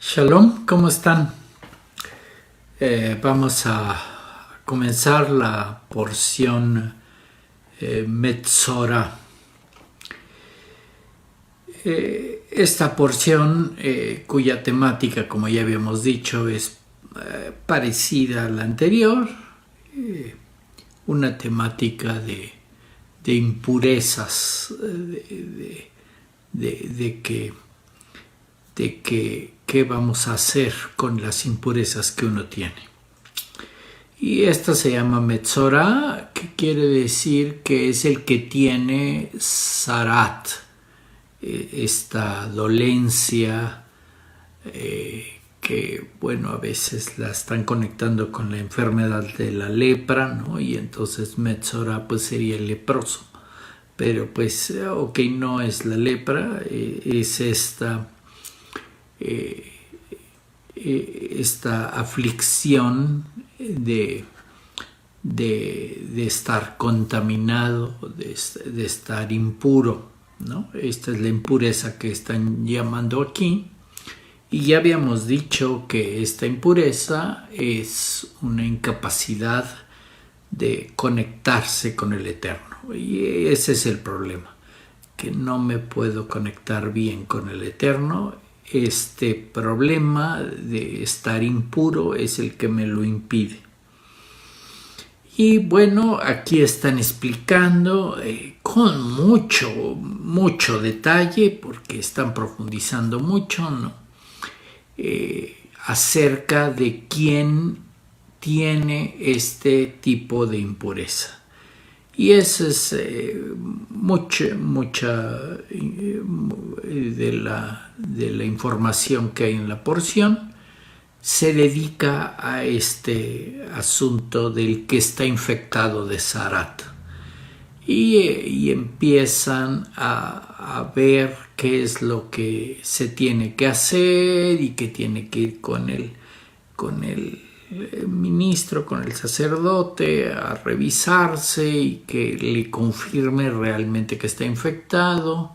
Shalom, ¿cómo están? Vamos a comenzar la porción Metzora. Esta porción, cuya temática, como ya habíamos dicho, es parecida a la anterior, una temática de impurezas, de qué vamos a hacer con las impurezas que uno tiene. Y esta se llama Metzora, que quiere decir que es el que tiene Sarat, esta dolencia que, bueno, a veces la están conectando con la enfermedad de la lepra, ¿no? Y entonces Metzora pues sería el leproso. Pero pues, ok, no es la lepra, es esta aflicción de estar contaminado, de estar impuro, ¿no? Esta es la impureza que están llamando aquí. Y ya habíamos dicho que esta impureza es una incapacidad de conectarse con el Eterno. Y ese es el problema, que no me puedo conectar bien con el Eterno. Este problema de estar impuro es el que me lo impide. Y bueno, aquí están explicando con mucho detalle, porque están profundizando mucho, ¿no? Acerca de quién tiene este tipo de impureza. Y esa es mucha de la información que hay en la porción se dedica a este asunto del que está infectado de Sarat. Y empiezan a ver qué es lo que se tiene que hacer y que tiene que ir con el ministro, con el sacerdote, a revisarse y que le confirme realmente que está infectado.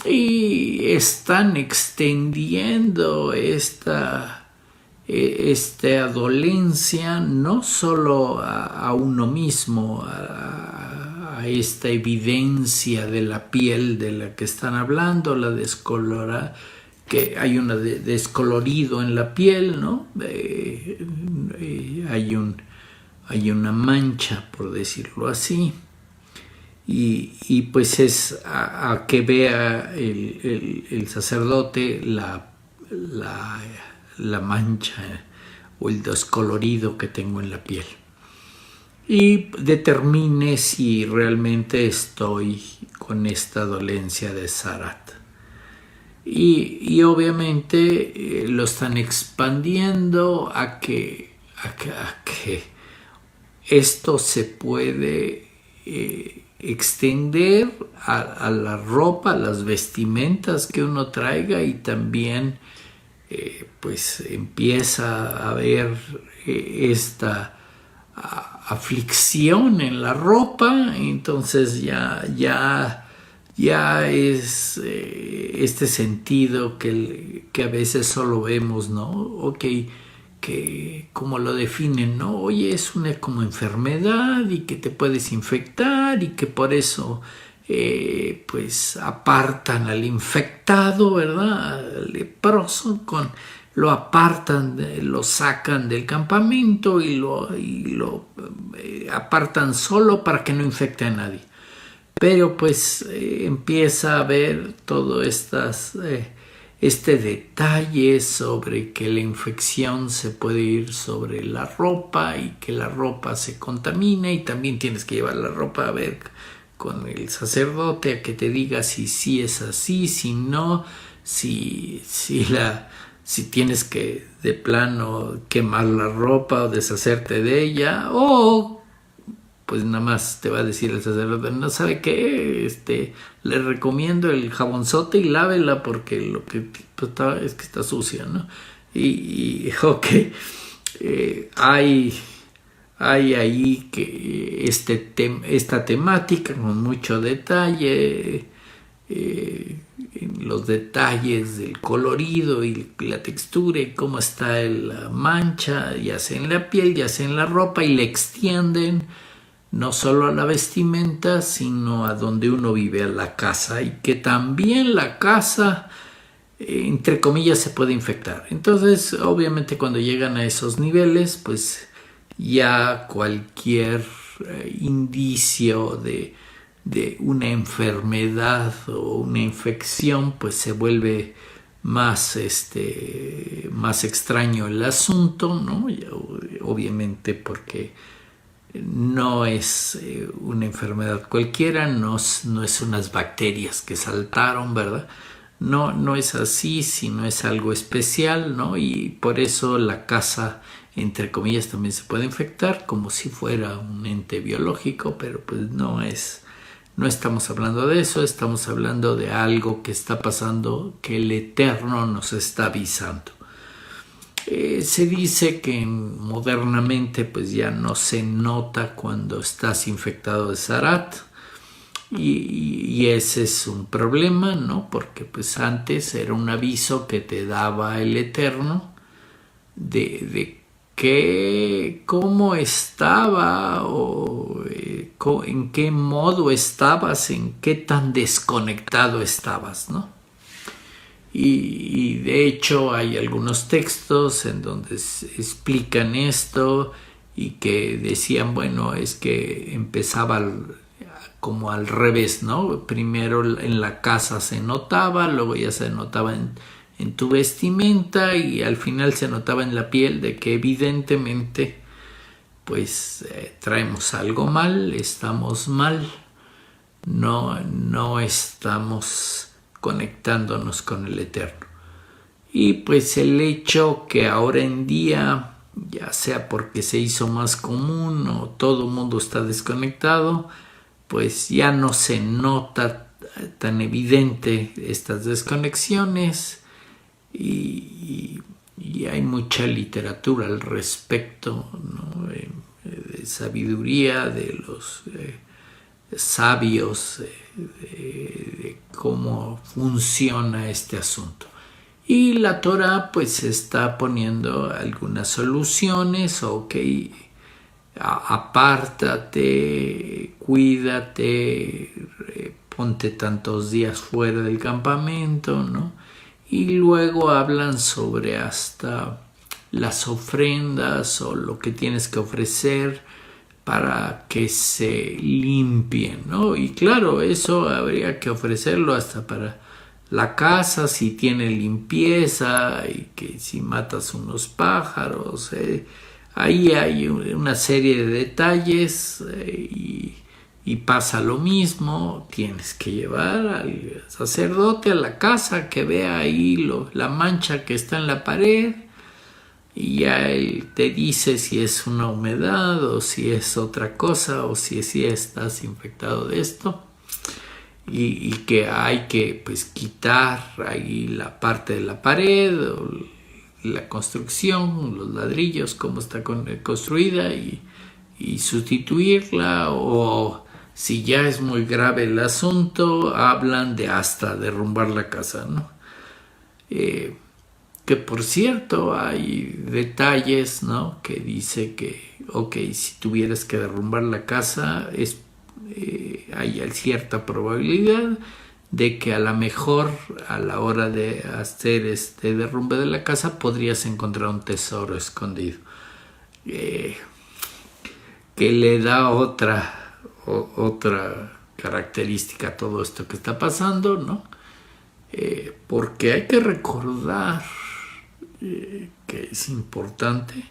Y están extendiendo esta dolencia no solo a uno mismo, a esta evidencia de la piel de la que están hablando, la descolora, que hay un descolorido en la piel, ¿no? Hay una mancha, por decirlo así, y pues es a que vea el sacerdote la mancha o el descolorido que tengo en la piel y determine si realmente estoy con esta dolencia de Sarat. Y obviamente lo están expandiendo a que esto se puede extender a la ropa, a las vestimentas que uno traiga, y también pues empieza a haber esta aflicción en la ropa. Entonces ya es este sentido que a veces solo vemos, ¿no? Ok, que como lo definen, ¿no? Oye, es una como enfermedad y que te puedes infectar y que por eso pues apartan al infectado, ¿verdad? Al leproso, lo apartan, lo sacan del campamento y lo apartan solo para que no infecte a nadie. Pero pues empieza a haber todo este detalle sobre que la infección se puede ir sobre la ropa y que la ropa se contamina, y también tienes que llevar la ropa a ver con el sacerdote a que te diga si sí es así, si no, si tienes que de plano quemar la ropa o deshacerte de ella, o pues nada más te va a decir el sacerdote, no sabe qué, le recomiendo el jabonzote y lávela porque lo que pues, es que está sucia, ¿no? Y ok, hay ahí que esta temática con mucho detalle, en los detalles del colorido y la textura y cómo está la mancha, ya sea en la piel, ya sea en la ropa, y le extienden no solo a la vestimenta, sino a donde uno vive, a la casa, y que también la casa, entre comillas, se puede infectar. Entonces, obviamente, cuando llegan a esos niveles, pues ya cualquier indicio de una enfermedad o una infección, pues se vuelve más extraño el asunto, ¿no? Y obviamente porque no es una enfermedad cualquiera, no es unas bacterias que saltaron, ¿verdad? No es así, sino es algo especial, ¿no? Y por eso la casa, entre comillas, también se puede infectar como si fuera un ente biológico, pero pues no estamos hablando de eso, estamos hablando de algo que está pasando, que el Eterno nos está avisando. Se dice que modernamente pues ya no se nota cuando estás infectado de Zarat, y ese es un problema, ¿no? Porque pues antes era un aviso que te daba el Eterno de cómo estaba o en qué modo estabas, en qué tan desconectado estabas, ¿no? Y de hecho hay algunos textos en donde explican esto y que decían, bueno, es que empezaba como al revés, ¿no? Primero en la casa se notaba, luego ya se notaba en tu vestimenta y al final se notaba en la piel, de que evidentemente pues traemos algo mal, estamos mal, no estamos conectándonos con el Eterno. Y pues el hecho que ahora en día, ya sea porque se hizo más común o todo el mundo está desconectado, pues ya no se nota tan evidente estas desconexiones, y hay mucha literatura al respecto, ¿no? De sabiduría de los sabios, de cómo funciona este asunto. Y la Torah pues está poniendo algunas soluciones. Ok, apártate, cuídate, ponte tantos días fuera del campamento, ¿no? Y luego hablan sobre hasta las ofrendas o lo que tienes que ofrecer para que se limpien, ¿no? Y claro, eso habría que ofrecerlo hasta para la casa, si tiene limpieza, y que si matas unos pájaros, ahí hay una serie de detalles, y pasa lo mismo. Tienes que llevar al sacerdote a la casa que vea ahí la mancha que está en la pared, y ya él te dice si es una humedad o si es otra cosa, o si estás infectado de esto, y que hay que pues quitar ahí la parte de la pared o la construcción, los ladrillos, cómo está construida, y sustituirla, o si ya es muy grave el asunto, hablan de hasta derrumbar la casa, ¿no? Que por cierto hay detalles, ¿no? Que dice que, ok, si tuvieras que derrumbar la casa, hay cierta probabilidad de que a lo mejor a la hora de hacer este derrumbe de la casa podrías encontrar un tesoro escondido, que le da otra característica a todo esto que está pasando, ¿no? Porque hay que recordar que es importante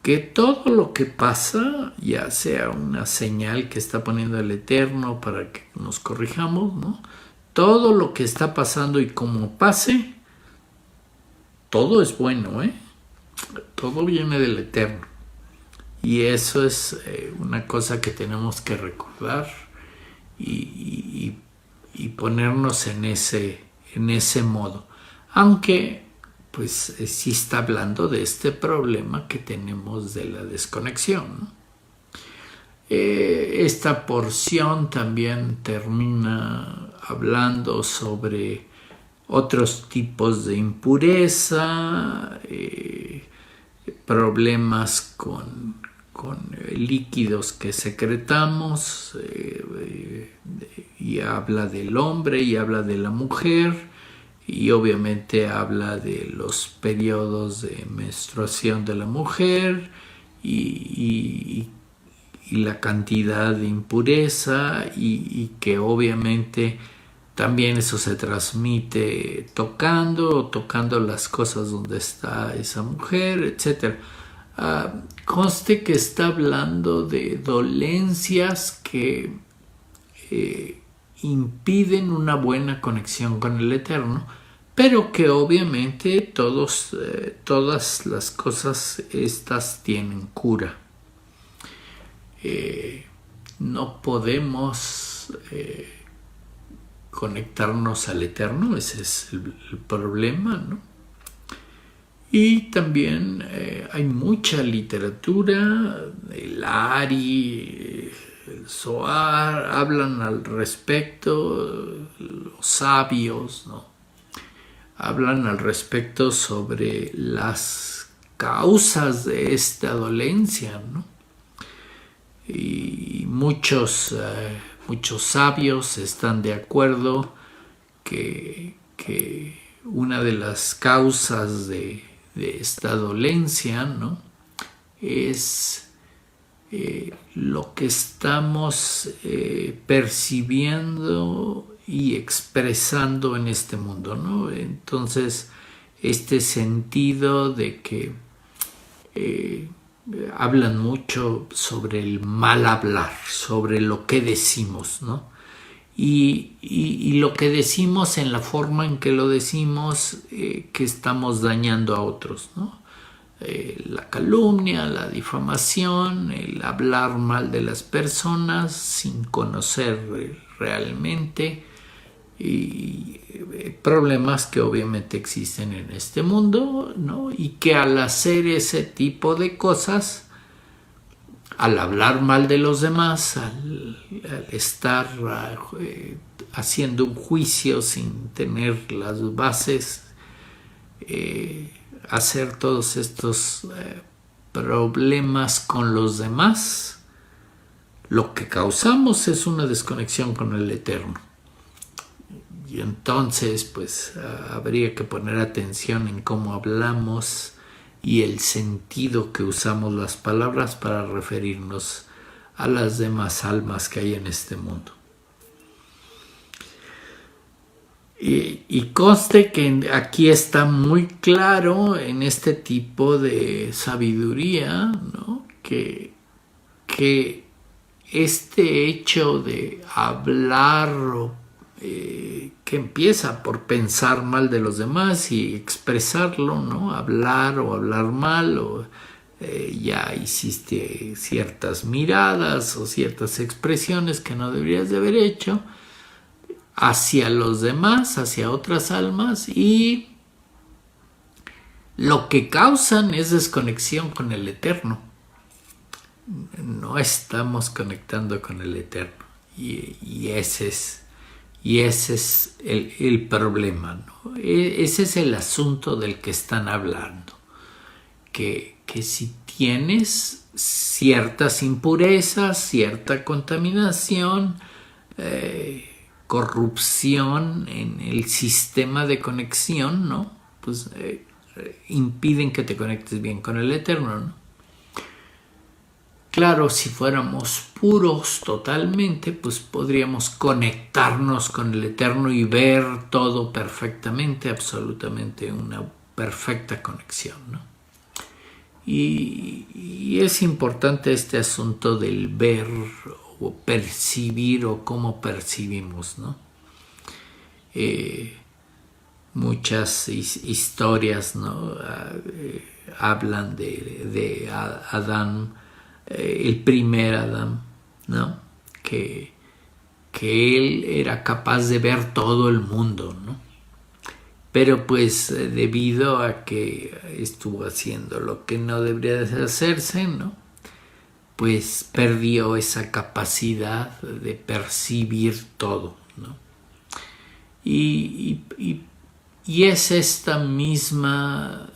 que todo lo que pasa, ya sea una señal que está poniendo el Eterno para que nos corrijamos, ¿no? Todo lo que está pasando y como pase, todo es bueno, todo viene del Eterno. Y eso es una cosa que tenemos que recordar y ponernos en ese modo. Aunque pues sí está hablando de este problema que tenemos de la desconexión, ¿no? Esta porción también termina hablando sobre otros tipos de impureza, problemas con líquidos que secretamos, y habla del hombre y habla de la mujer, y obviamente habla de los periodos de menstruación de la mujer y la cantidad de impureza, y que obviamente también eso se transmite tocando las cosas donde está esa mujer, etc. Conste que está hablando de dolencias que impiden una buena conexión con el Eterno, pero que obviamente todas las cosas estas tienen cura. No podemos conectarnos al Eterno, ese es el problema, ¿no? Y también hay mucha literatura, el Ari, el Zohar, hablan al respecto, los sabios, ¿no? Hablan al respecto sobre las causas de esta dolencia, ¿no? Y muchos sabios están de acuerdo que una de las causas de esta dolencia, ¿no?, es lo que estamos percibiendo y expresando en este mundo, ¿no? Entonces, este sentido de que hablan mucho sobre el mal hablar, sobre lo que decimos, ¿no? Y lo que decimos, en la forma en que lo decimos, que estamos dañando a otros, ¿no? La calumnia, la difamación, el hablar mal de las personas sin conocer realmente, y problemas que obviamente existen en este mundo, ¿no? Y que al hacer ese tipo de cosas, al hablar mal de los demás, al estar haciendo un juicio sin tener las bases, hacer todos estos problemas con los demás, lo que causamos es una desconexión con el Eterno. Y entonces, pues, habría que poner atención en cómo hablamos y el sentido que usamos las palabras para referirnos a las demás almas que hay en este mundo. Y conste que aquí está muy claro en este tipo de sabiduría, ¿no?, que este hecho de hablar que empieza por pensar mal de los demás y expresarlo, ¿no? Hablar o hablar mal, o ya hiciste ciertas miradas o ciertas expresiones que no deberías de haber hecho hacia los demás, hacia otras almas, y lo que causan es desconexión con el Eterno. No estamos conectando con el Eterno, y ese es el problema, ¿no? Ese es el asunto del que están hablando, que si tienes ciertas impurezas, cierta contaminación, corrupción en el sistema de conexión, ¿no?, pues impiden que te conectes bien con el Eterno, ¿no? Claro, si fuéramos puros totalmente, pues podríamos conectarnos con el Eterno y ver todo perfectamente, absolutamente una perfecta conexión, ¿no? Y es importante este asunto del ver o percibir, o cómo percibimos, ¿no? Muchas historias, ¿no?, hablan de Adán, el primer Adán, ¿no?, que él era capaz de ver todo el mundo, ¿no? Pero pues debido a que estuvo haciendo lo que no debería de hacerse, ¿no?, pues perdió esa capacidad de percibir todo, ¿no? Y Y es esta misma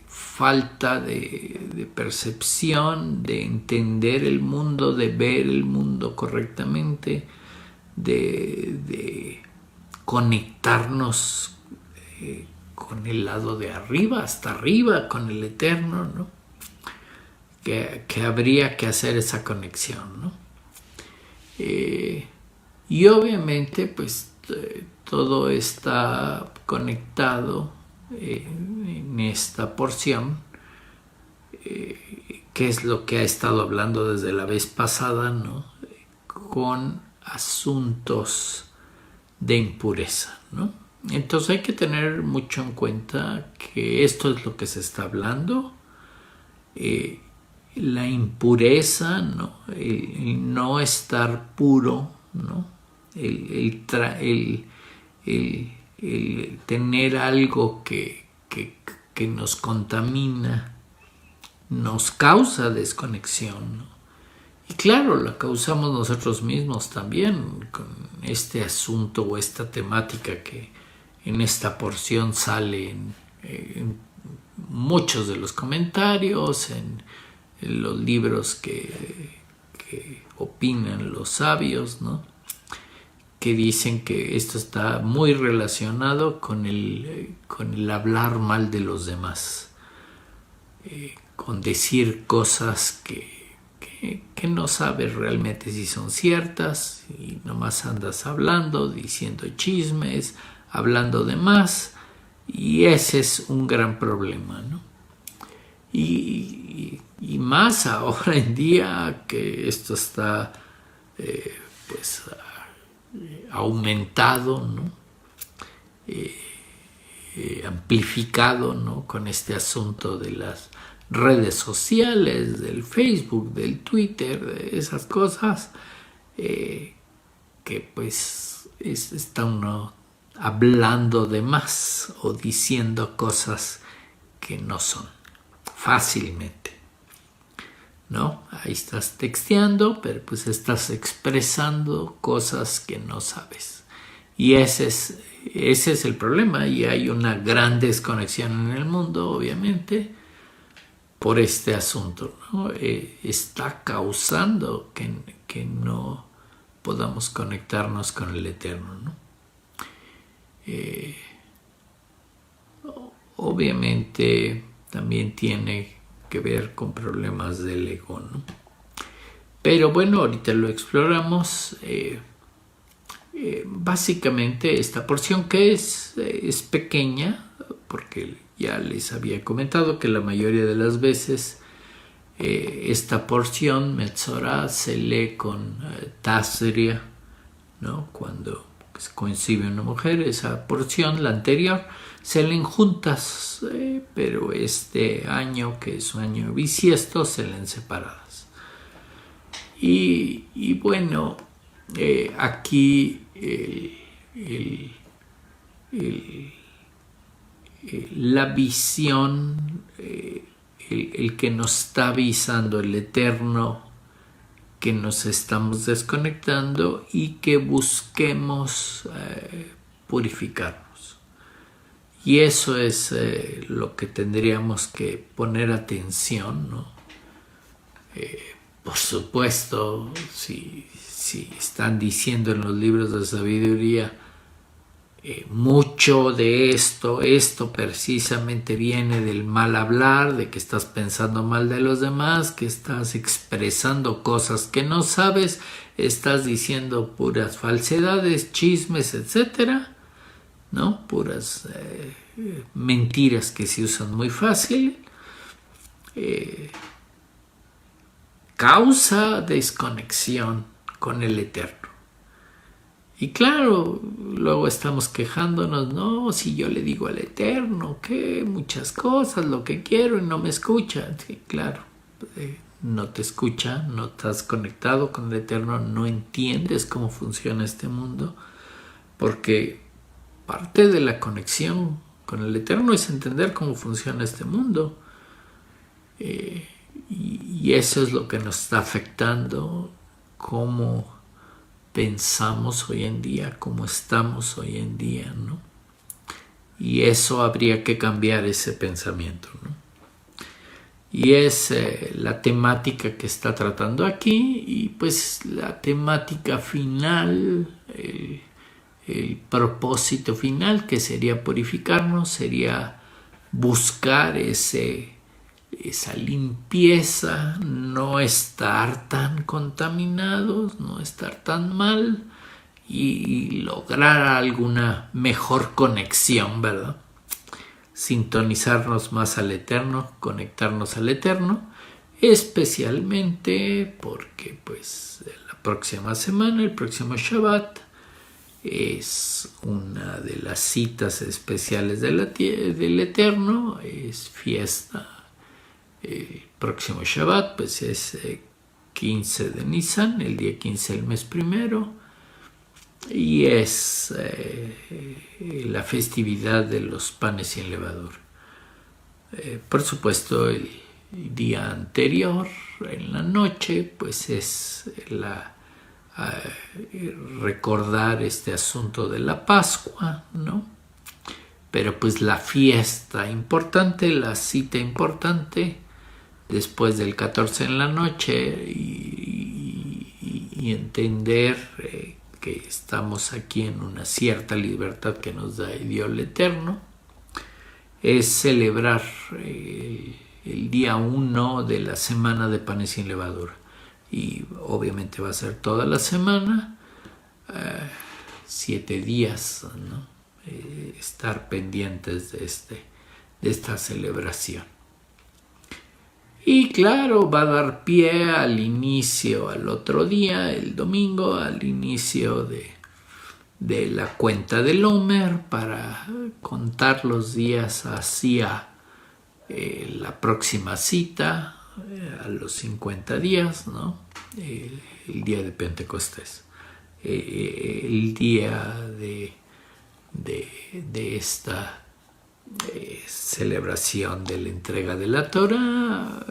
falta de percepción, de entender el mundo, de ver el mundo correctamente, de conectarnos con el lado de arriba, hasta arriba, con el eterno, ¿no? Que habría que hacer esa conexión, ¿no? Y obviamente, pues, todo está conectado en esta porción, que es lo que ha estado hablando desde la vez pasada, ¿no? Con asuntos de impureza, ¿no? Entonces hay que tener mucho en cuenta que esto es lo que se está hablando. La impureza, ¿no? El no estar puro, ¿no? El tener algo que nos contamina, nos causa desconexión, ¿no? Y claro, la causamos nosotros mismos también con este asunto o esta temática que en esta porción sale en muchos de los comentarios, en los libros que opinan los sabios, ¿no? Que dicen que esto está muy relacionado con el hablar mal de los demás, con decir cosas que no sabes realmente si son ciertas y nomás andas hablando, diciendo chismes, hablando de más, y ese es un gran problema, ¿no? Y más ahora en día que esto está pues aumentado, ¿no? Amplificado, ¿no? Con este asunto de las redes sociales, del Facebook, del Twitter, de esas cosas, que pues está uno hablando de más o diciendo cosas que no son fácilmente, ¿no? Ahí estás texteando, pero pues estás expresando cosas que no sabes. Y ese es el problema, y hay una gran desconexión en el mundo, obviamente, por este asunto, ¿no? Está causando que no podamos conectarnos con el Eterno, ¿no? Obviamente también tiene que ver con problemas del ego, ¿no? Pero bueno, ahorita lo exploramos. Básicamente esta porción que es pequeña, porque ya les había comentado que la mayoría de las veces esta porción Metzorah se lee con Tazria, ¿no? Cuando se concibe una mujer, esa porción, la anterior, se leen juntas, pero este año, que es un año bisiesto, se leen separadas. Y bueno, aquí la visión, el que nos está avisando el Eterno que nos estamos desconectando y que busquemos purificarnos. Y eso es lo que tendríamos que poner atención, ¿no? Por supuesto, si están diciendo en los libros de sabiduría, mucho de esto precisamente viene del mal hablar, de que estás pensando mal de los demás, que estás expresando cosas que no sabes, estás diciendo puras falsedades, chismes, etcétera, ¿no? Puras mentiras que se usan muy fácil. Causa desconexión con el Eterno. Y claro, luego estamos quejándonos, no, si yo le digo al Eterno que muchas cosas, lo que quiero, y no me escucha. Sí, claro, no te escucha, no estás conectado con el Eterno, no entiendes cómo funciona este mundo, porque parte de la conexión con el Eterno es entender cómo funciona este mundo. Y eso es lo que nos está afectando, cómo pensamos hoy en día, cómo estamos hoy en día, ¿no? Y eso habría que cambiar ese pensamiento, ¿no? Y es la temática que está tratando aquí, y pues la temática final, el propósito final, que sería purificarnos, sería buscar esa limpieza, no estar tan contaminados, no estar tan mal, y lograr alguna mejor conexión, ¿verdad? Sintonizarnos más al Eterno, conectarnos al Eterno, especialmente porque pues la próxima semana, el próximo Shabbat, es una de las citas especiales del Eterno, es fiesta. El próximo Shabbat pues es 15 de Nisan, el día 15 del mes primero, y es la festividad de los panes sin levadura. Por supuesto, el día anterior, en la noche, pues es recordar este asunto de la Pascua, ¿no? Pero pues la fiesta importante, la cita importante, después del 14 en la noche, y entender que estamos aquí en una cierta libertad que nos da el Dios Eterno, es celebrar el día 1 de la semana de panes sin levadura. Y obviamente va a ser toda la semana, 7 días, ¿no? Estar pendientes de esta celebración. Y claro, va a dar pie al inicio, al otro día, el domingo, al inicio de la cuenta del Omer, para contar los días hacia la próxima cita, a los 50 días, ¿no? El día de Pentecostés, el día de esta celebración de la entrega de la Torah,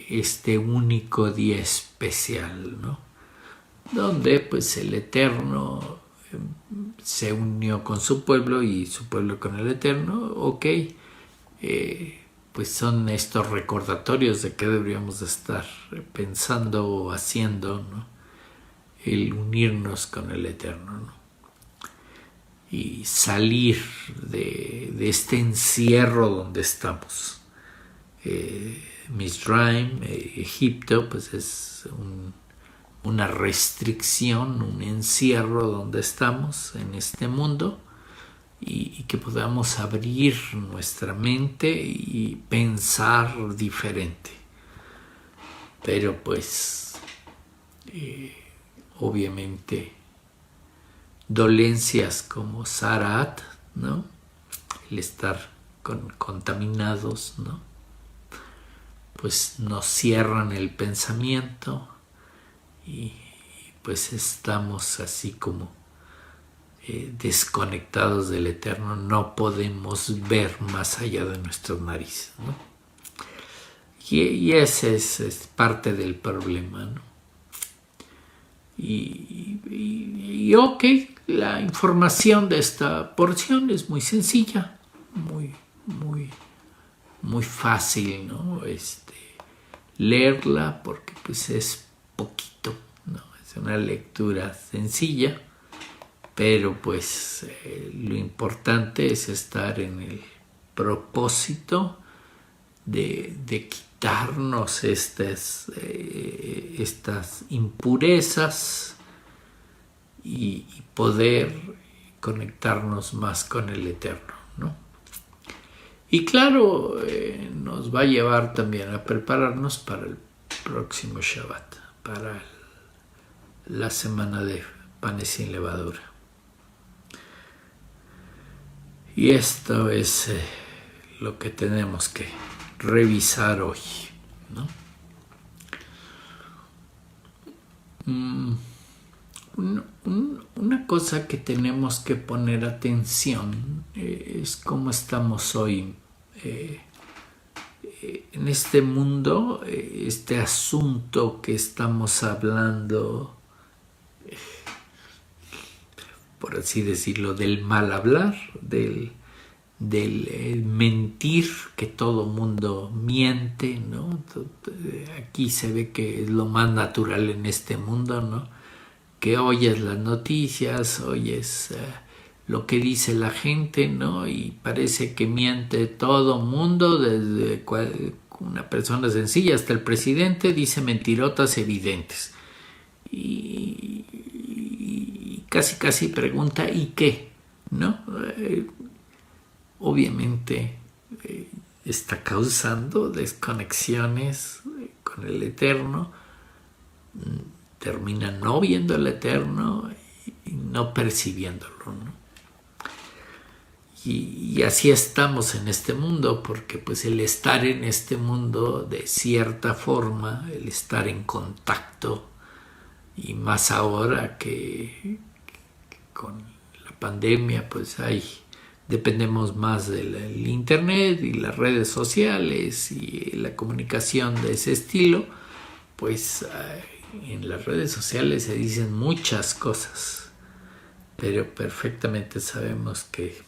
este único día especial, ¿no? Donde pues el Eterno se unió con su pueblo y su pueblo con el Eterno. Ok, pues son estos recordatorios de qué deberíamos estar pensando o haciendo, ¿no? El unirnos con el Eterno, ¿no? Y salir de este encierro donde estamos. Mizraim, Egipto, pues es una restricción, un encierro donde estamos en este mundo, y que podamos abrir nuestra mente y pensar diferente. Pero pues obviamente dolencias como Sarat, ¿no? El estar contaminados, ¿no? Pues nos cierran el pensamiento, y pues estamos así como desconectados del Eterno. No podemos ver más allá de nuestras narices, ¿no? Y ese es parte del problema, ¿no? Y ok, la información de esta porción es muy sencilla, muy fácil, ¿no? Leerla, porque pues es poquito, ¿no? Es una lectura sencilla, pero pues lo importante es estar en el propósito de quitarnos estas impurezas, y poder conectarnos más con el Eterno, ¿no? Y claro, nos va a llevar también a prepararnos para el próximo Shabbat, para la semana de panes sin levadura. Y esto es lo que tenemos que revisar hoy, ¿no? Una cosa que tenemos que poner atención es cómo estamos hoy en este mundo. Este asunto que estamos hablando por así decirlo, del mal hablar, del mentir, que todo mundo miente, ¿no? Aquí se ve que es lo más natural en este mundo, ¿no? Que oyes las noticias, oyes lo que dice la gente, ¿no? Y parece que miente todo mundo, desde una persona sencilla hasta el presidente, dice mentirotas evidentes. Y casi pregunta, ¿y qué? ¿No? Obviamente está causando desconexiones con el Eterno, termina no viendo el Eterno y no percibiéndolo, ¿no? Y así estamos en este mundo, porque pues el estar en este mundo de cierta forma, el estar en contacto, y más ahora que con la pandemia pues dependemos más del internet y las redes sociales y la comunicación de ese estilo, pues en las redes sociales se dicen muchas cosas, pero perfectamente sabemos que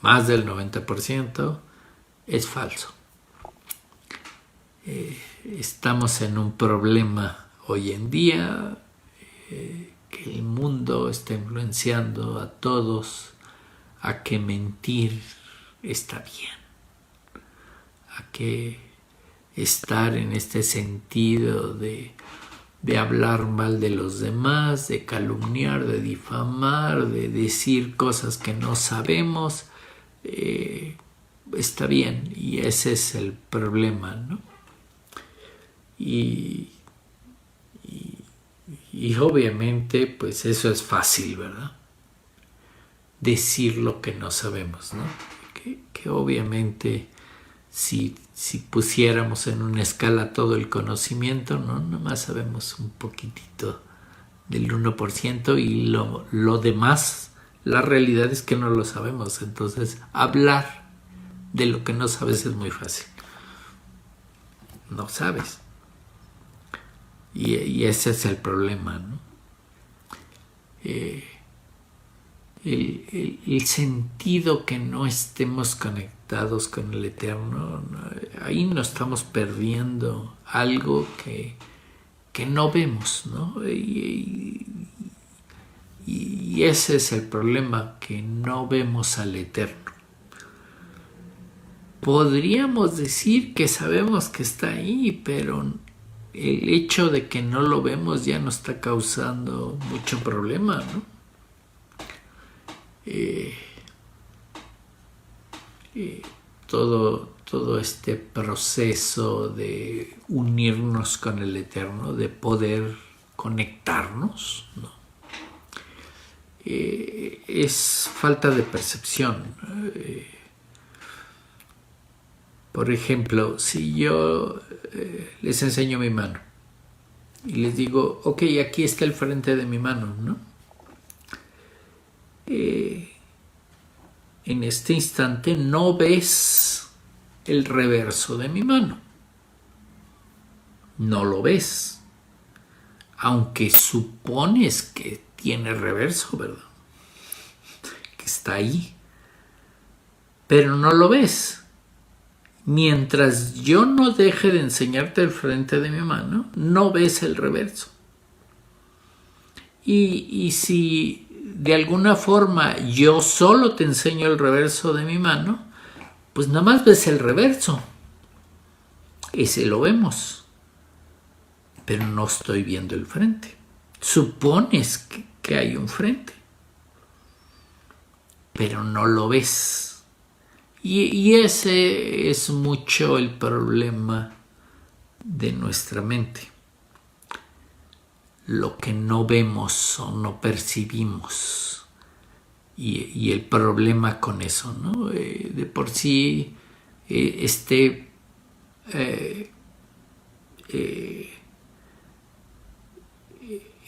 más del 90% es falso. Estamos en un problema hoy en día, que el mundo está influenciando a todos a que mentir está bien, a que estar en este sentido de hablar mal de los demás, de calumniar, de difamar, de decir cosas que no sabemos, está bien, y ese es el problema, ¿no? Y obviamente pues eso es fácil, ¿verdad? Decir lo que no sabemos, ¿no? Que obviamente si pusiéramos en una escala todo el conocimiento, ¿no? Nomás sabemos un poquitito del 1% y lo demás, la realidad es que no lo sabemos. Entonces, hablar de lo que no sabes es muy fácil. No sabes. Y ese es el problema, ¿no? El sentido que no estemos conectados con el Eterno, ahí nos estamos perdiendo algo que no vemos, ¿no? Y ese es el problema, que no vemos al Eterno. Podríamos decir que sabemos que está ahí, pero el hecho de que no lo vemos ya nos está causando mucho problema, ¿no? Todo este proceso de unirnos con el Eterno, de poder conectarnos, ¿no? Es falta de percepción. Por ejemplo, si yo les enseño mi mano y les digo, ok, aquí está el frente de mi mano, ¿no? En este instante no ves el reverso de mi mano. No lo ves. Aunque supones que tiene reverso, ¿verdad? Que está ahí. Pero no lo ves. Mientras yo no deje de enseñarte el frente de mi mano, no ves el reverso. Y si de alguna forma yo solo te enseño el reverso de mi mano, pues nada más ves el reverso. Ese lo vemos. Pero no estoy viendo el frente. Supones que hay un frente, pero no lo ves. Y ese es mucho el problema de nuestra mente. Lo que no vemos o no percibimos. Y el problema con eso, ¿no? De por sí,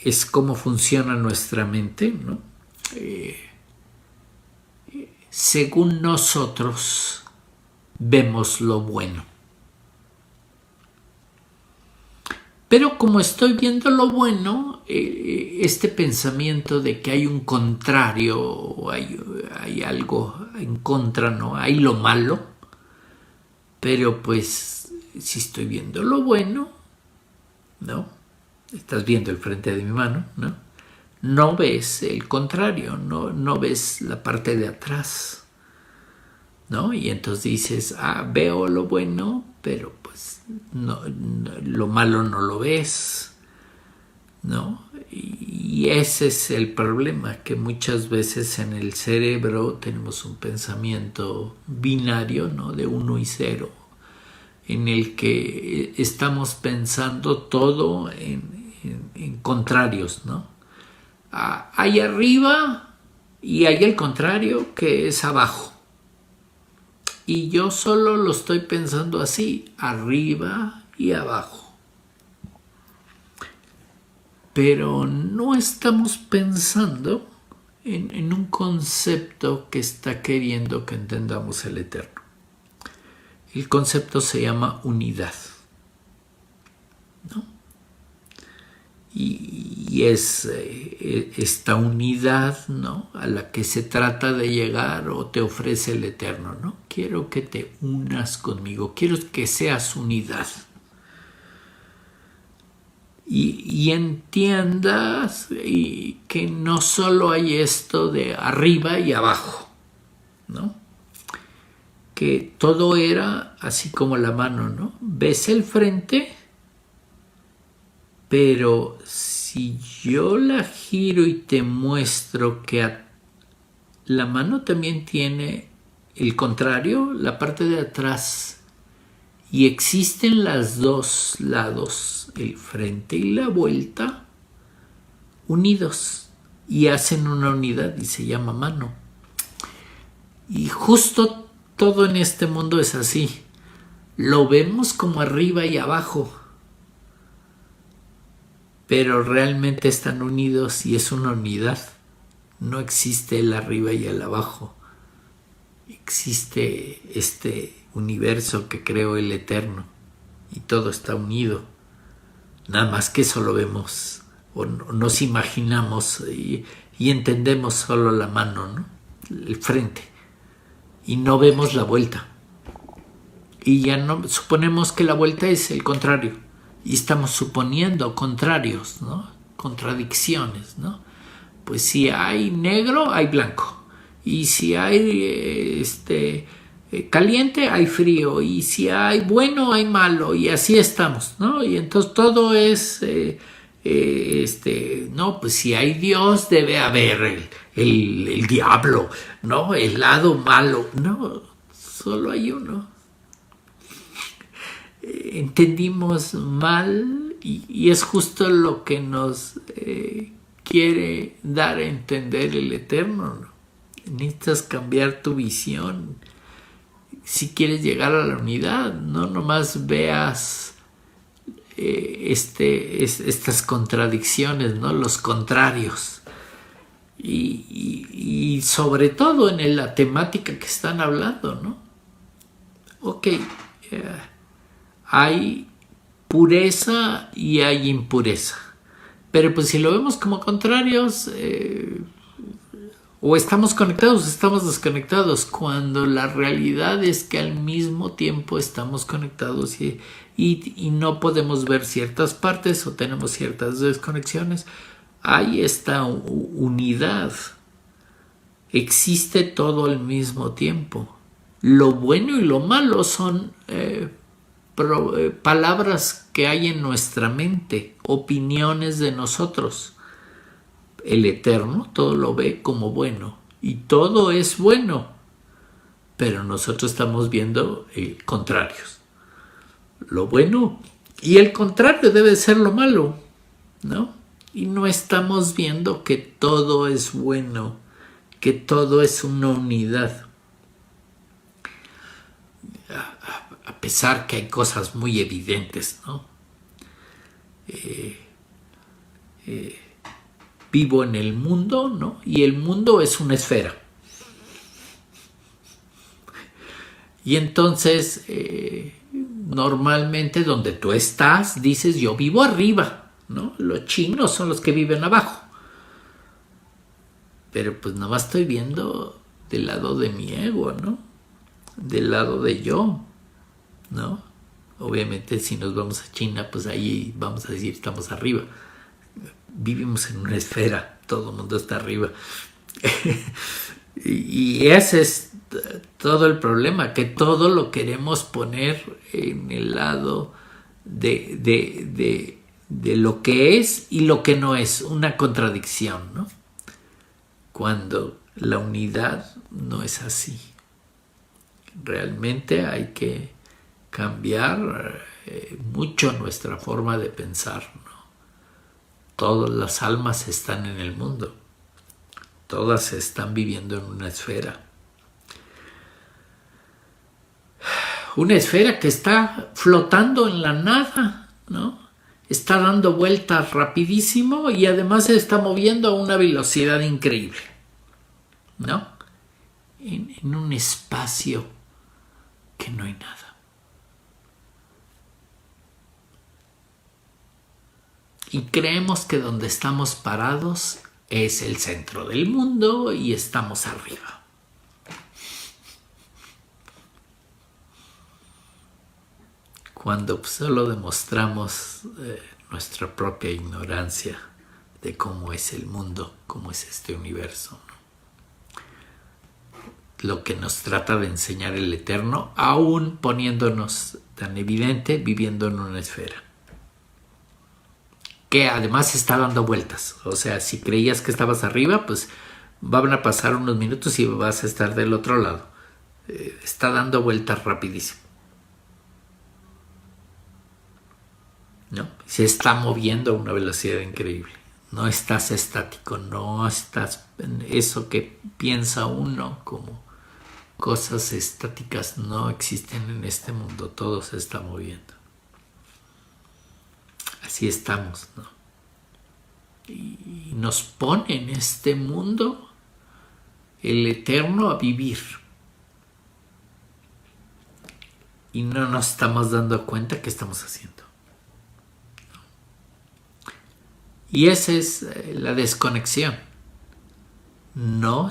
es cómo funciona nuestra mente, ¿no? Según nosotros vemos lo bueno. Pero como estoy viendo lo bueno, este pensamiento de que hay un contrario, o hay algo en contra, ¿no? Hay lo malo, pero pues si estoy viendo lo bueno, ¿no? Estás viendo el frente de mi mano, ¿no? No ves el contrario, no ves la parte de atrás, ¿no? Y entonces dices, veo lo bueno, pero pues lo malo no lo ves, ¿no? Y ese es el problema, que muchas veces en el cerebro tenemos un pensamiento binario, ¿no? De 1 y 0, en el que estamos pensando todo en contrarios, ¿no? Hay arriba y hay el contrario, que es abajo. Y yo solo lo estoy pensando así, arriba y abajo. Pero no estamos pensando en un concepto que está queriendo que entendamos el Eterno. El concepto se llama unidad, ¿no? Y es esta unidad, ¿no?, a la que se trata de llegar, o te ofrece el Eterno, ¿no? Quiero que te unas conmigo, quiero que seas unidad. Y entiendas que no solo hay esto de arriba y abajo, ¿no? Que todo era así como la mano, ¿no? Ves el frente, pero si yo la giro y te muestro que la mano también tiene el contrario, la parte de atrás, y existen los dos lados, el frente y la vuelta, unidos, y hacen una unidad y se llama mano. Y justo todo en este mundo es así. Lo vemos como arriba y abajo, pero realmente están unidos y es una unidad. No existe el arriba y el abajo. Existe este universo que creó el Eterno y todo está unido. Nada más que eso lo vemos o nos imaginamos y entendemos solo la mano, ¿no? El frente, y no vemos la vuelta. Y ya no suponemos que la vuelta es el contrario. Y estamos suponiendo contrarios, ¿no? Contradicciones, ¿no? Pues si hay negro, hay blanco. Y si hay caliente, hay frío. Y si hay bueno, hay malo. Y así estamos, ¿no? Y entonces todo es, no, pues si hay Dios, debe haber el diablo, ¿no? El lado malo. No, solo hay uno. Entendimos mal y es justo lo que nos quiere dar a entender el Eterno, ¿no? Necesitas cambiar tu visión si quieres llegar a la unidad. No nomás veas estas contradicciones, ¿no? Los contrarios, y sobre todo en la temática que están hablando, ¿no? Ok, hay pureza y hay impureza, pero pues si lo vemos como contrarios, o estamos conectados o estamos desconectados, cuando la realidad es que al mismo tiempo estamos conectados y no podemos ver ciertas partes o tenemos ciertas desconexiones. Hay esta unidad, existe todo al mismo tiempo. Lo bueno y lo malo son palabras que hay en nuestra mente, opiniones de nosotros. El Eterno todo lo ve como bueno y todo es bueno, pero nosotros estamos viendo contrarios. Lo bueno y el contrario debe ser lo malo, ¿no? Y no estamos viendo que todo es bueno, que todo es una unidad. A pesar que hay cosas muy evidentes, ¿no? Vivo en el mundo, ¿no? Y el mundo es una esfera. Y entonces normalmente donde tú estás dices yo vivo arriba, ¿no? Los chinos son los que viven abajo. Pero pues nada más estoy viendo del lado de mi ego, ¿no? Del lado de yo, ¿no? Obviamente si nos vamos a China, pues ahí vamos a decir estamos arriba. Vivimos en una esfera, todo el mundo está arriba. Y ese es todo el problema, que todo lo queremos poner en el lado de lo que es y lo que no es, una contradicción, ¿no? Cuando la unidad no es así. Realmente hay que cambiar mucho nuestra forma de pensar, ¿no? Todas las almas están en el mundo. Todas están viviendo en una esfera. Una esfera que está flotando en la nada, ¿no? Está dando vueltas rapidísimo y además se está moviendo a una velocidad increíble, ¿no? En un espacio que no hay nada. Y creemos que donde estamos parados es el centro del mundo y estamos arriba. Cuando solo demostramos nuestra propia ignorancia de cómo es el mundo, cómo es este universo, ¿no? Lo que nos trata de enseñar el Eterno, aún poniéndonos tan evidente viviendo en una esfera. Que además está dando vueltas. O sea, si creías que estabas arriba, pues van a pasar unos minutos y vas a estar del otro lado. Está dando vueltas rapidísimo, ¿no? Se está moviendo a una velocidad increíble. No estás estático, no estás en eso que piensa uno como cosas estáticas no existen en este mundo. Todo se está moviendo. Así estamos, ¿no? Y nos pone en este mundo el Eterno a vivir. Y no nos estamos dando cuenta qué estamos haciendo. Y esa es la desconexión. No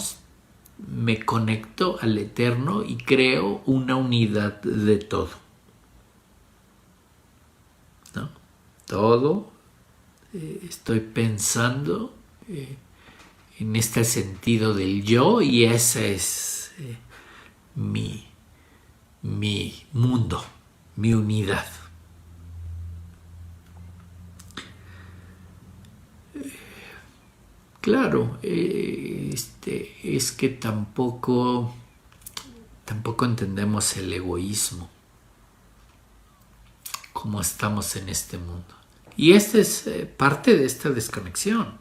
me conecto al Eterno y creo una unidad de todo. ¿No? Todo estoy pensando en este sentido del yo y ese es mi mundo, mi unidad. Claro, es que tampoco entendemos el egoísmo, cómo estamos en este mundo. Y esta es parte de esta desconexión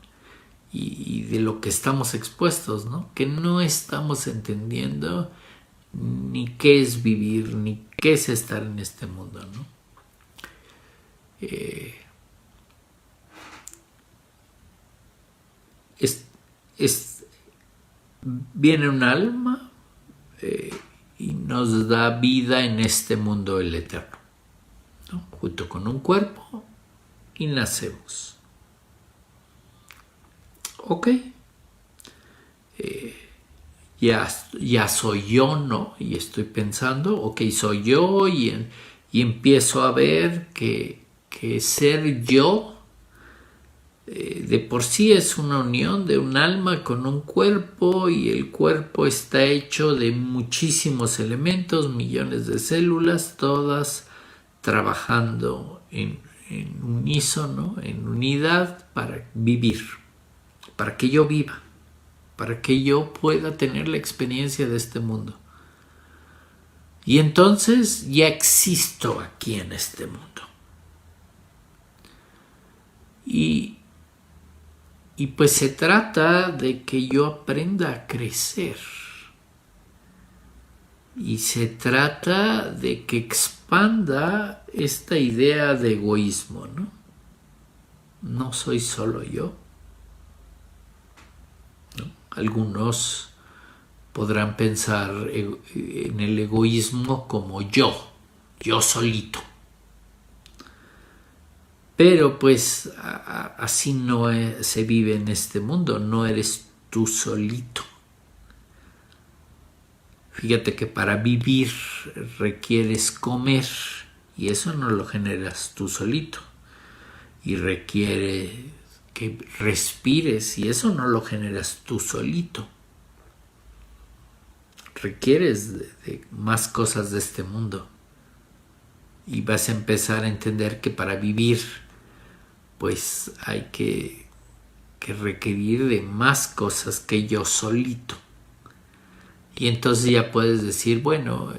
y de lo que estamos expuestos, ¿no? Que no estamos entendiendo ni qué es vivir, ni qué es estar en este mundo, ¿no? Viene un alma y nos da vida en este mundo el Eterno, ¿no? Junto con un cuerpo y nacemos. Ok. Ya soy yo, ¿no? Y estoy pensando, ok, soy yo y empiezo a ver que ser yo de por sí es una unión de un alma con un cuerpo y el cuerpo está hecho de muchísimos elementos, millones de células, todas trabajando en unísono, en unidad para vivir, para que yo viva, para que yo pueda tener la experiencia de este mundo. Y entonces ya existo aquí en este mundo. Y pues se trata de que yo aprenda a crecer. Y se trata de que expanda esta idea de egoísmo, ¿no? No soy solo yo, ¿no? Algunos podrán pensar en el egoísmo como yo solito. Pero pues así no se vive en este mundo, no eres tú solito. Fíjate que para vivir requieres comer y eso no lo generas tú solito. Y requiere que respires y eso no lo generas tú solito. Requieres de más cosas de este mundo. Y vas a empezar a entender que para vivir pues hay que requerir de más cosas que yo solito. Y entonces ya puedes decir, bueno,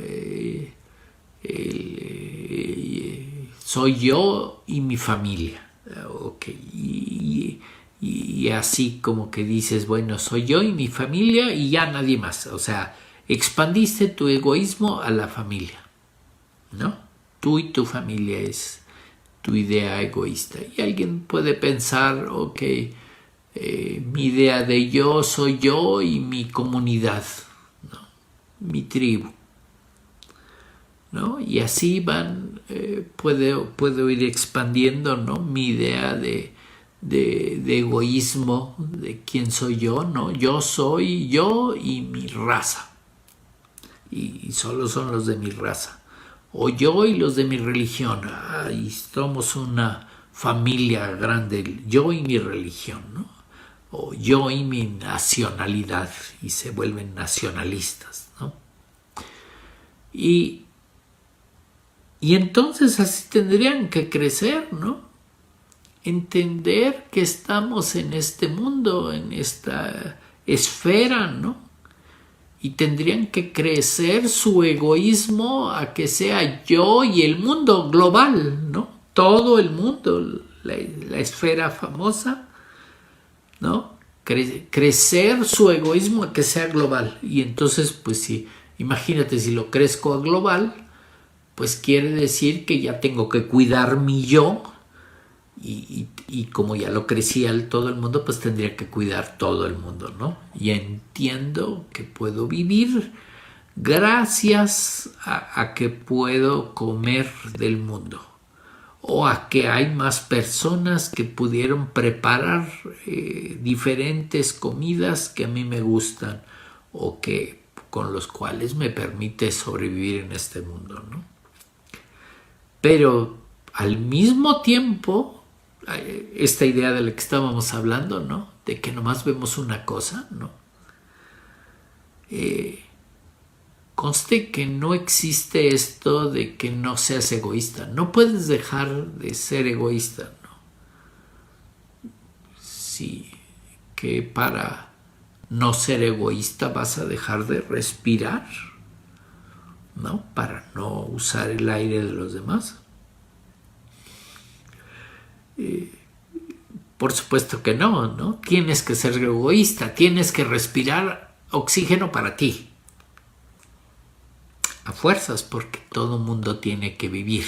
soy yo y mi familia. Ok, y así como que dices, bueno, soy yo y mi familia y ya nadie más. O sea, expandiste tu egoísmo a la familia, ¿no? Tú y tu familia es tu idea egoísta. Y alguien puede pensar, ok, mi idea de yo soy yo y mi comunidad, ¿no? Mi tribu, ¿no? Y así van, puedo ir expandiendo, ¿no? Mi idea de egoísmo, de quién soy yo, ¿no? Yo soy yo y mi raza. Y solo son los de mi raza. O yo y los de mi religión. Y somos una familia grande, yo y mi religión, ¿no? O yo y mi nacionalidad, y se vuelven nacionalistas, ¿no? Y entonces así tendrían que crecer, ¿no? Entender que estamos en este mundo, en esta esfera, ¿no? Y tendrían que crecer su egoísmo a que sea yo y el mundo global, ¿no? Todo el mundo, la esfera famosa, ¿no? Crecer su egoísmo a que sea global. Y entonces, pues sí, imagínate si lo crezco a global, pues quiere decir que ya tengo que cuidar mi yo y como ya lo crecía todo el mundo, pues tendría que cuidar todo el mundo, ¿no? Y entiendo que puedo vivir gracias a que puedo comer del mundo o a que hay más personas que pudieron preparar diferentes comidas que a mí me gustan o que con los cuales me permite sobrevivir en este mundo, ¿no? Pero al mismo tiempo, esta idea de la que estábamos hablando, ¿no? De que nomás vemos una cosa, ¿no? Conste que no existe esto de que no seas egoísta. No puedes dejar de ser egoísta, ¿no? Sí, que para no ser egoísta vas a dejar de respirar, ¿no? Para no usar el aire de los demás. Por supuesto que no, ¿no? Tienes que ser egoísta, tienes que respirar oxígeno para ti. A fuerzas, porque todo mundo tiene que vivir.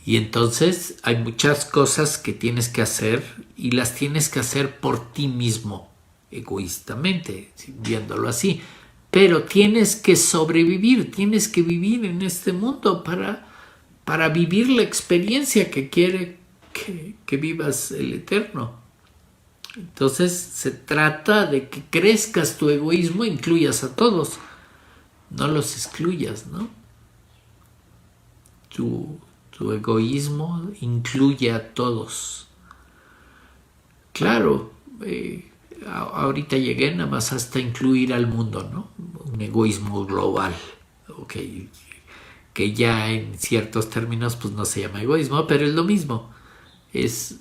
Y entonces hay muchas cosas que tienes que hacer y las tienes que hacer por ti mismo, egoístamente, viéndolo así. Pero tienes que sobrevivir, tienes que vivir en este mundo para vivir la experiencia que quiere que vivas el eterno. Entonces se trata de que crezcas tu egoísmo e incluyas a todos. No los excluyas, ¿no? Tu egoísmo incluye a todos. Claro, ahorita llegué nada más hasta incluir al mundo, ¿no? Un egoísmo global, okay, que ya en ciertos términos pues no se llama egoísmo, pero es lo mismo. Es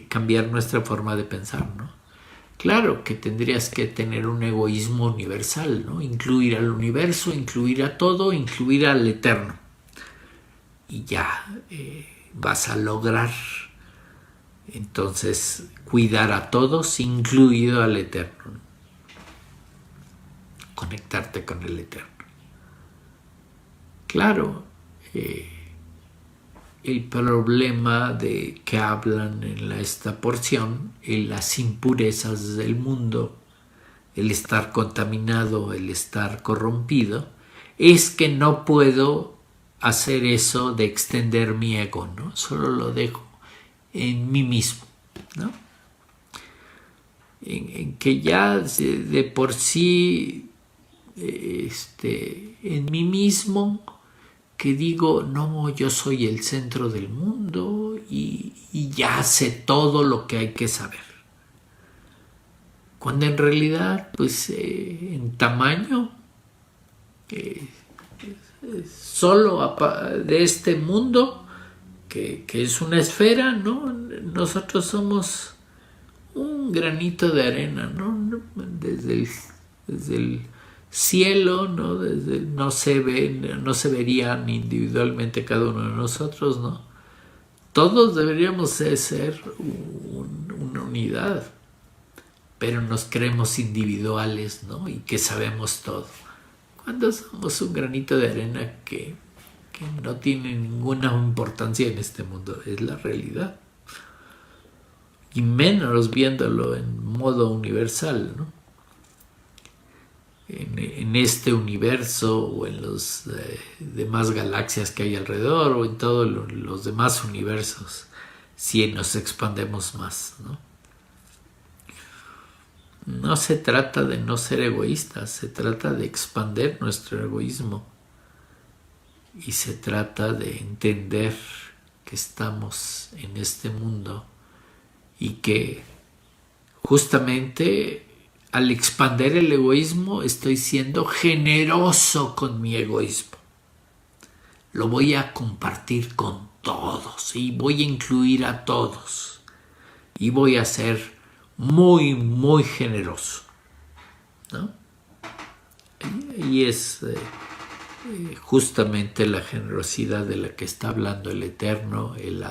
cambiar nuestra forma de pensar, ¿no? Claro que tendrías que tener un egoísmo universal, ¿no? Incluir al universo, incluir a todo, incluir al eterno. Y ya vas a lograr entonces cuidar a todos, incluido al eterno. Conectarte con el eterno. Claro, el problema de que hablan en esta porción, en las impurezas del mundo, el estar contaminado, el estar corrompido, es que no puedo hacer eso de extender mi ego, ¿no? Solo lo dejo en mí mismo, ¿no? En que ya de por sí, en mí mismo, que digo, no, yo soy el centro del mundo y ya sé todo lo que hay que saber. Cuando en realidad, pues en tamaño, solo de este mundo, que es una esfera, ¿no? Nosotros somos un granito de arena, ¿no? Desde el cielo, ¿no? No se verían individualmente cada uno de nosotros, ¿no? Todos deberíamos ser una unidad, pero nos creemos individuales, ¿no? Y que sabemos todo. Cuando somos un granito de arena que no tiene ninguna importancia en este mundo, es la realidad. Y menos viéndolo en modo universal, ¿no? En este universo o en los demás galaxias que hay alrededor o en todos los demás universos, si nos expandemos más, ¿no? No se trata de no ser egoístas, se trata de expandir nuestro egoísmo y se trata de entender que estamos en este mundo y que justamente al expandir el egoísmo estoy siendo generoso con mi egoísmo. Lo voy a compartir con todos y voy a incluir a todos y voy a ser muy, muy generoso, ¿no? Y es justamente la generosidad de la que está hablando el Eterno, el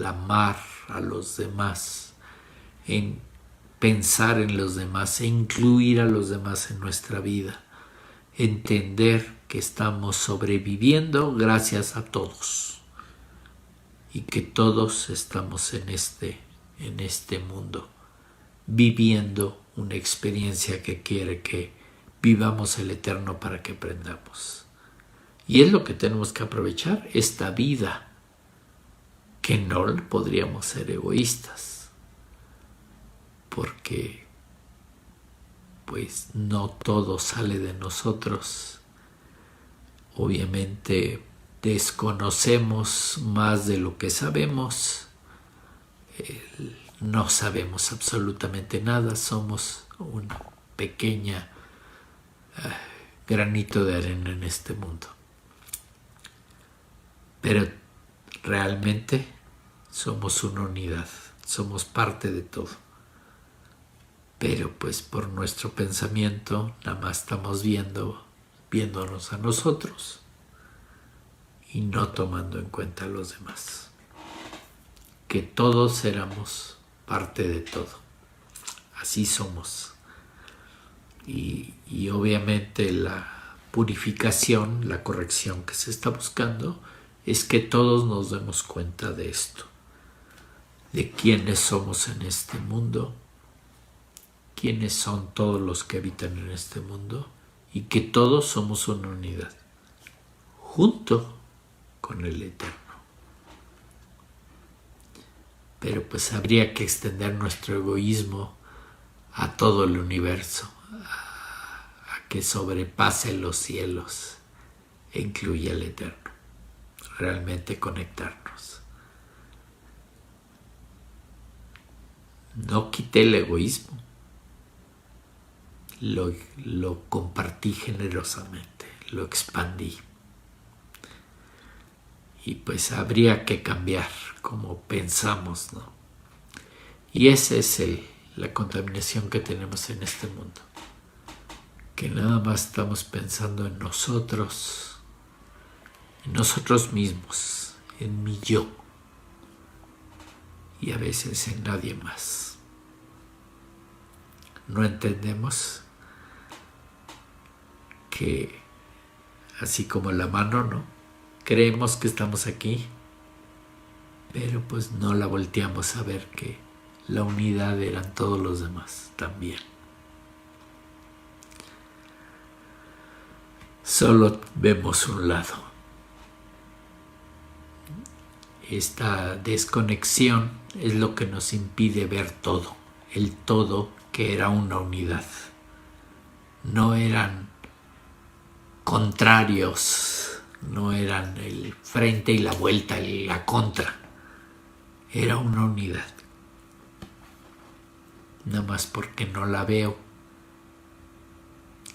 amar a los demás, en pensar en los demás e incluir a los demás en nuestra vida, entender que estamos sobreviviendo gracias a todos y que todos estamos en este mundo viviendo una experiencia que quiere que vivamos el Eterno para que aprendamos. Y es lo que tenemos que aprovechar, esta vida, que no podríamos ser egoístas, porque pues no todo sale de nosotros. Obviamente desconocemos más de lo que sabemos, no sabemos absolutamente nada, somos una pequeña granito de arena en este mundo. Pero realmente somos una unidad, somos parte de todo. Pero pues por nuestro pensamiento nada más estamos viéndonos a nosotros y no tomando en cuenta a los demás. Que todos éramos parte de todo. Así somos. Y obviamente la purificación, la corrección que se está buscando es que todos nos demos cuenta de esto, de quiénes somos en este mundo, quiénes son todos los que habitan en este mundo y que todos somos una unidad, junto con el Eterno. Pero pues habría que extender nuestro egoísmo a todo el universo, a que sobrepase los cielos e incluya al Eterno. Realmente conectarnos. No quité el egoísmo, lo compartí generosamente, lo expandí. Y pues habría que cambiar como pensamos, ¿no? Y esa es la contaminación que tenemos en este mundo, que nada más estamos pensando en nosotros mismos, en mi yo, y a veces en nadie más. No entendemos que, así como la mano, ¿no? Creemos que estamos aquí, pero pues no la volteamos a ver que la unidad eran todos los demás también. Solo vemos un lado. esta desconexión es lo que nos impide ver todo, el todo que era una unidad. No eran contrarios, no eran el frente y la vuelta y la contra. Era una unidad. Nada más porque no la veo.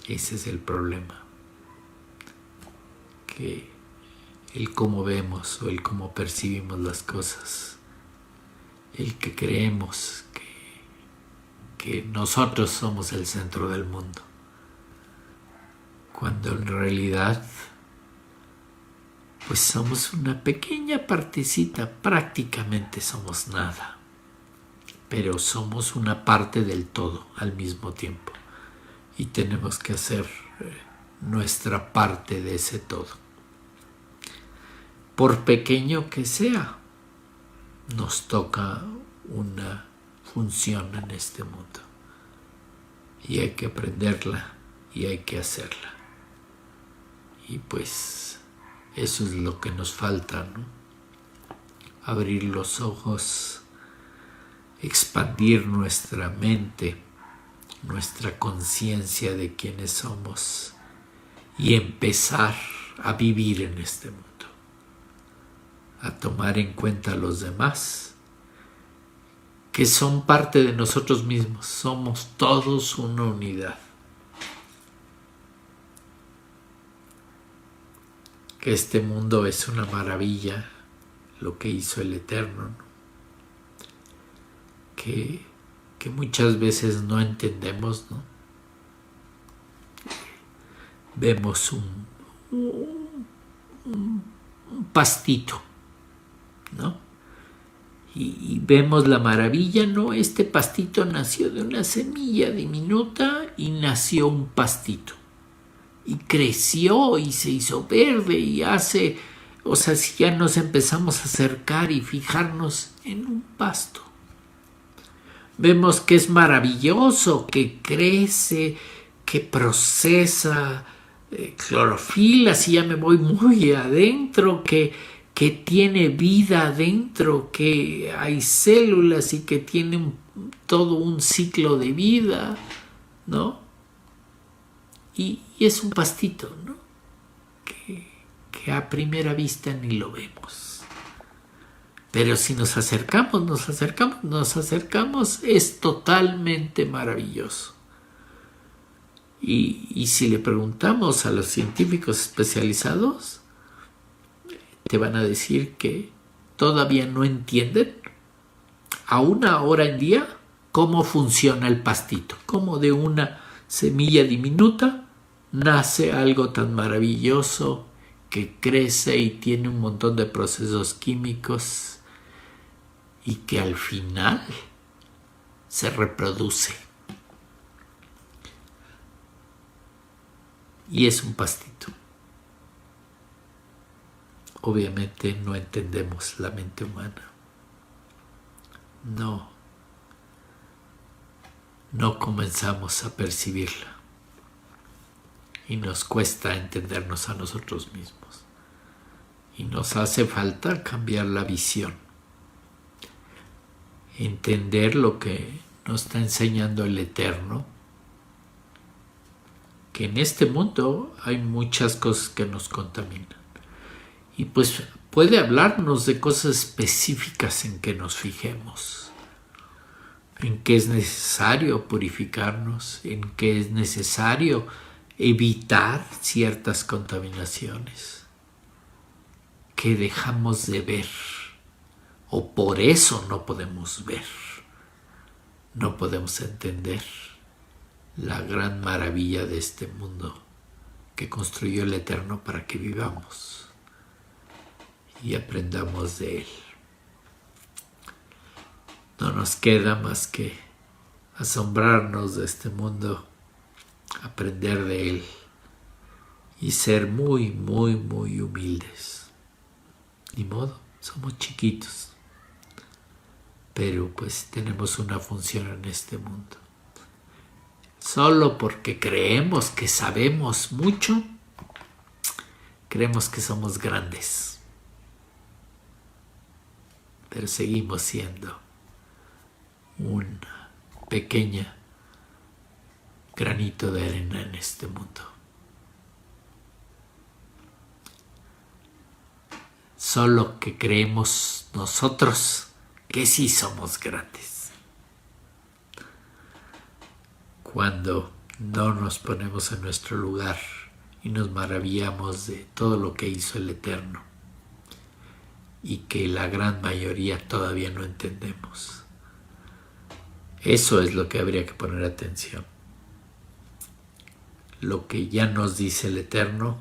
Ese es el problema. Que el cómo vemos o el cómo percibimos las cosas, el que creemos que nosotros somos el centro del mundo, cuando en realidad pues somos una pequeña partecita, prácticamente somos nada, pero somos una parte del todo al mismo tiempo y tenemos que hacer nuestra parte de ese todo. Por pequeño que sea, nos toca una función en este mundo y hay que aprenderla y hay que hacerla. Y pues eso es lo que nos falta, ¿no? Abrir los ojos, expandir nuestra mente, nuestra conciencia de quiénes somos y empezar a vivir en este mundo, a tomar en cuenta a los demás, que son parte de nosotros mismos, somos todos una unidad. Que este mundo es una maravilla, lo que hizo el Eterno, ¿no? Que muchas veces no entendemos, ¿no? Vemos un pastito, ¿no? Y vemos la maravilla, ¿no? Este pastito nació de una semilla diminuta y nació un pastito. Y creció y se hizo verde y hace, o sea, si ya nos empezamos a acercar y fijarnos en un pasto, vemos que es maravilloso, que crece, que procesa clorofila, si ya me voy muy adentro, que tiene vida adentro, que hay células y que tiene todo un ciclo de vida, ¿no? Y es un pastito, ¿no? Que a primera vista ni lo vemos. Pero si nos acercamos, es totalmente maravilloso. Y si le preguntamos a los científicos especializados, te van a decir que todavía no entienden, aún ahora en día, cómo funciona el pastito, cómo de una semilla diminuta nace algo tan maravilloso que crece y tiene un montón de procesos químicos y que al final se reproduce. Y es un pastito. Obviamente no entendemos la mente humana. No comenzamos a percibirla. Y nos cuesta entendernos a nosotros mismos. Y nos hace falta cambiar la visión. Entender lo que nos está enseñando el Eterno. Que en este mundo hay muchas cosas que nos contaminan. Y pues puede hablarnos de cosas específicas en que nos fijemos. En que es necesario purificarnos. En que es necesario evitar ciertas contaminaciones que dejamos de ver o por eso no podemos ver, no podemos entender la gran maravilla de este mundo que construyó el Eterno para que vivamos y aprendamos de él. No nos queda más que asombrarnos de este mundo, aprender de él y ser muy, muy, muy humildes. Ni modo, somos chiquitos, pero pues tenemos una función en este mundo. Solo porque creemos que sabemos mucho, creemos que somos grandes. pero seguimos siendo una pequeña granito de arena en este mundo. Solo que creemos nosotros que sí somos grandes. Cuando no nos ponemos en nuestro lugar y nos maravillamos de todo lo que hizo el Eterno y que la gran mayoría todavía no entendemos. Eso es lo que habría que poner atención. Lo que ya nos dice el Eterno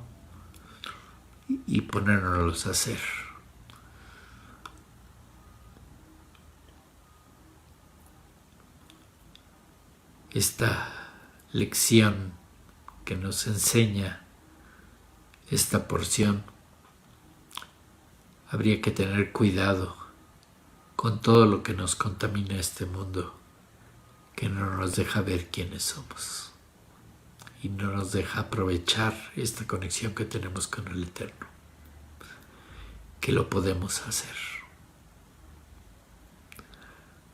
y ponernos a hacer. Esta lección que nos enseña esta porción, habría que tener cuidado con todo lo que nos contamina este mundo, que no nos deja ver quiénes somos y no nos deja aprovechar esta conexión que tenemos con el Eterno, que lo podemos hacer.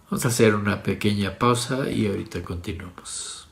Vamos a hacer una pequeña pausa y ahorita continuamos.